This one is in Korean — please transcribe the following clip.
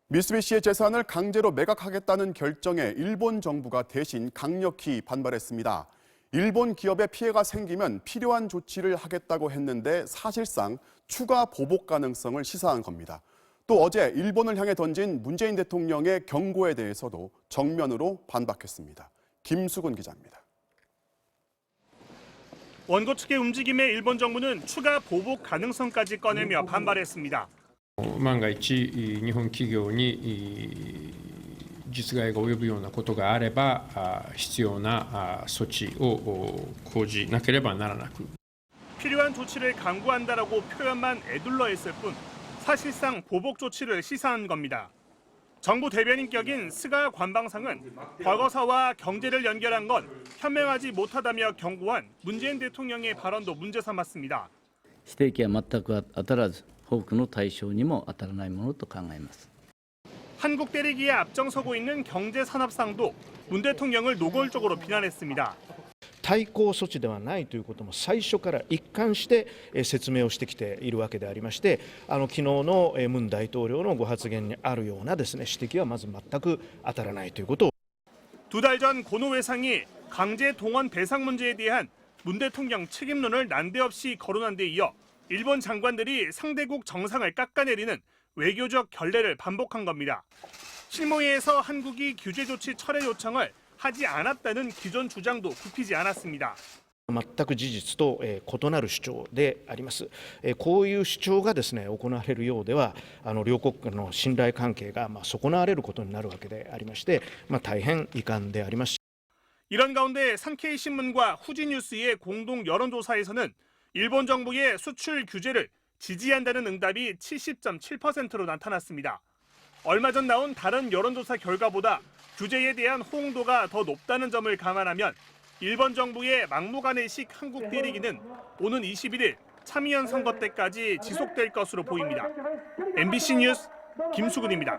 미쓰비시의 재산을 강제로 매각하겠다는 결정에 일본 정부가 대신 강력히 반발했습니다. 일본 기업에 피해가 생기면 필요한 조치를 하겠다고 했는데 사실상 추가 보복 가능성을 시사한 겁니다. 또 어제 일본을 향해 던진 문재인 대통령의 경고에 대해서도 정면으로 반박했습니다. 김수근 기자입니다. 원고 측의 움직임에 일본 정부는 추가 보복 가능성까지 꺼내며 반발했습니다. 万が一、日本企業に実害が及ぶようなことがあれば、必要な措置を講じなければならなく。 필요한 조치를 강구한다라고 표현만 에둘러 했을 뿐 사실상 보복 조치를 시사한 겁니다. 정부 대변인 격인 스가 관방상은 과거사와 경제를 연결한 건 현명하지 못하다며 경고한 문재인 대통령의 발언도 문제 삼았습니다. 指摘は全く当たらず、報復の対象にも当たらないものと考えます。 한국 때리기에 앞장서고 있는 경제산업상도 문 대통령을 노골적으로 비난했습니다. 対抗措置ではないということも最初から一貫して説明をしてきているわけでありまして、昨日の文大統領のご発言にあるようなですね指摘はまず全く当たらないということを。 두 달 전 고노 외상이 강제 동원 배상 문제에 대한 문 대통령 책임론을 난데없이 거론한 데 이어 일본 장관들이 상대국 정상을 깎아내리는 외교적 결례를 반복한 겁니다. 실무회에서 한국이 규제 조치 철회 요청을 하지 않았다는 기존 주장도 굽히지 않았습니다. 全く事実と異なる主張であります。こういう主張がですね行われるようでは、両国間の信頼関係が損なわれることになるわけでありまして、大変遺憾であります。 이런 가운데 산케이 신문과 후지 뉴스의 공동 여론조사에서는 일본 정부의 수출 규제를 지지한다는 응답이 70.7%로 나타났습니다. 얼마 전 나온 다른 여론조사 결과보다 규제에 대한 호응도가 더 높다는 점을 감안하면 일본 정부의 막무가내식 한국 때리기는 오는 21일 참의원 선거 때까지 지속될 것으로 보입니다. MBC 뉴스 김수근입니다.